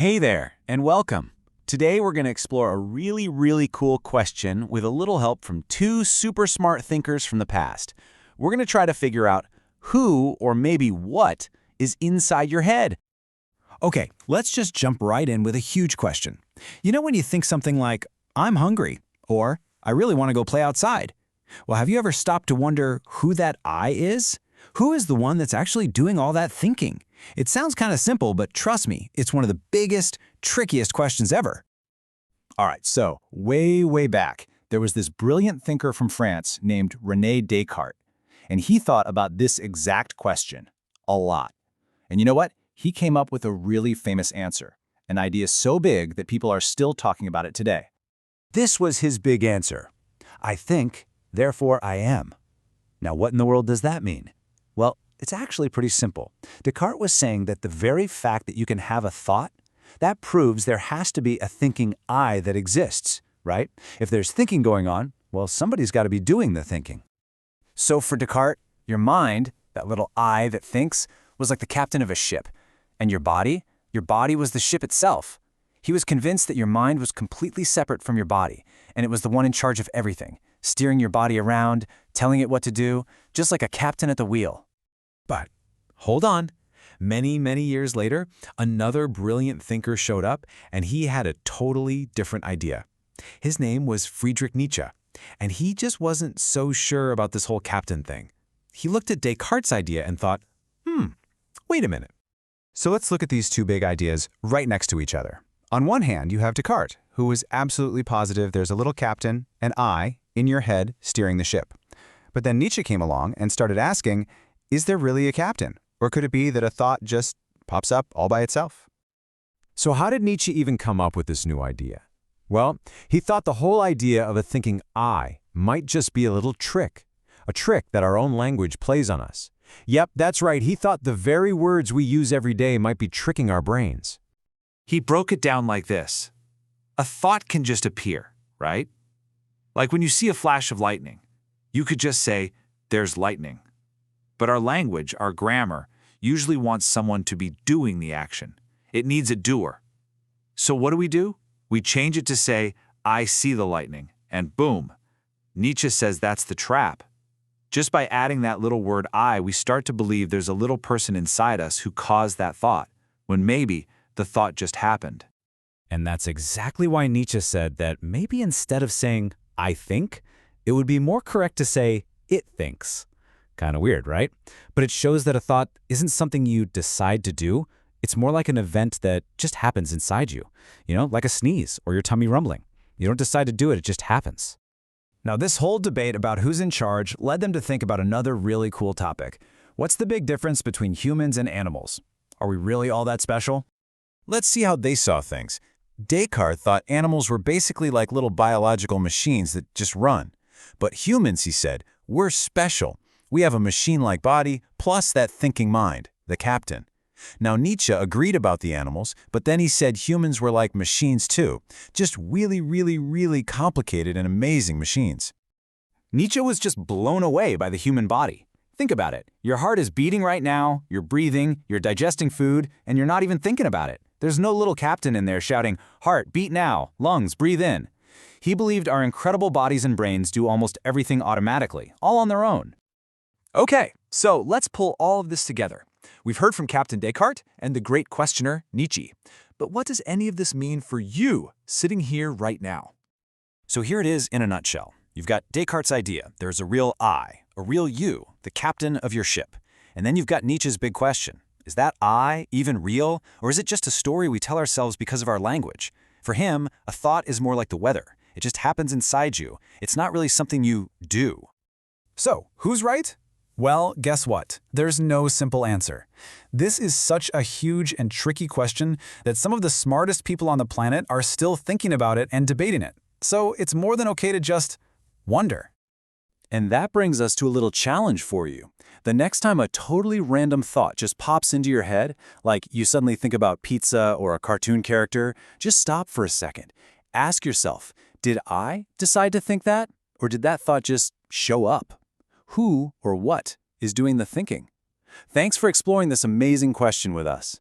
Hey there, and welcome. Today we're going to explore a really cool question with a little help from two super smart thinkers from the past. We're going to try to figure out who, or maybe what, is inside your head. Okay, let's just jump right in with a huge question. You know when you think something like, I'm hungry, or I really want to go play outside? Well, have you ever stopped to wonder who that I is? Who is the one that's actually doing all that thinking? It sounds kind of simple, but trust me, it's one of the biggest, trickiest questions ever. All right, so way back, there was this brilliant thinker from France named René Descartes, and he thought about this exact question a lot. And you know what? He came up with a really famous answer, an idea so big that people are still talking about it today. This was his big answer. I think, therefore I am. Now, what in the world does that mean? Well, it's actually pretty simple. Descartes was saying that the very fact that you can have a thought, that proves there has to be a thinking I that exists, right? If there's thinking going on, well, somebody's got to be doing the thinking. So for Descartes, your mind, that little I that thinks, was like the captain of a ship. And your body was the ship itself. He was convinced that your mind was completely separate from your body, and it was the one in charge of everything, steering your body around, telling it what to do, just like a captain at the wheel. But hold on. Many years later, another brilliant thinker showed up, and he had a totally different idea. His name was Friedrich Nietzsche, and he just wasn't so sure about this whole captain thing. He looked at Descartes' idea and thought, wait a minute. So let's look at these two big ideas right next to each other. On one hand, you have Descartes, who was absolutely positive there's a little captain, an I, in your head steering the ship. But then Nietzsche came along and started asking, is there really a captain? Or could it be that a thought just pops up all by itself? So how did Nietzsche even come up with this new idea? Well, he thought the whole idea of a thinking I might just be a little trick, a trick that our own language plays on us. Yep, that's right, he thought the very words we use every day might be tricking our brains. He broke it down like this. A thought can just appear, right? Like when you see a flash of lightning, you could just say, there's lightning. But our language, our grammar, usually wants someone to be doing the action. It needs a doer. So what do? We change it to say, I see the lightning, and boom. Nietzsche says that's the trap. Just by adding that little word I, we start to believe there's a little person inside us who caused that thought, when maybe the thought just happened. And that's exactly why Nietzsche said that maybe instead of saying, I think, it would be more correct to say, it thinks. Kind of weird, right? But it shows that a thought isn't something you decide to do. It's more like an event that just happens inside you. You know, like a sneeze or your tummy rumbling. You don't decide to do it, it just happens. Now, this whole debate about who's in charge led them to think about another really cool topic. What's the big difference between humans and animals? Are we really all that special? Let's see how they saw things. Descartes thought animals were basically like little biological machines that just run. But humans, he said, we're special. We have a machine-like body, plus that thinking mind, the captain. Now, Nietzsche agreed about the animals, but then he said humans were like machines too, just really complicated and amazing machines. Nietzsche was just blown away by the human body. Think about it. Your heart is beating right now, you're breathing, you're digesting food, and you're not even thinking about it. There's no little captain in there shouting, heart, beat now, lungs, breathe in. He believed our incredible bodies and brains do almost everything automatically, all on their own. Okay, so let's pull all of this together. We've heard from Captain Descartes and the great questioner, Nietzsche. But what does any of this mean for you, sitting here right now? So here it is in a nutshell. You've got Descartes' idea. There's a real I, a real you, the captain of your ship. And then you've got Nietzsche's big question. Is that I even real, or is it just a story we tell ourselves because of our language? For him, a thought is more like the weather. It just happens inside you. It's not really something you do. So, who's right? Well, guess what? There's no simple answer. This is such a huge and tricky question that some of the smartest people on the planet are still thinking about it and debating it. So it's more than okay to just wonder. And that brings us to a little challenge for you. The next time a totally random thought just pops into your head, like you suddenly think about pizza or a cartoon character, just stop for a second. Ask yourself, did I decide to think that? Or did that thought just show up? Who or what is doing the thinking? Thanks for exploring this amazing question with us.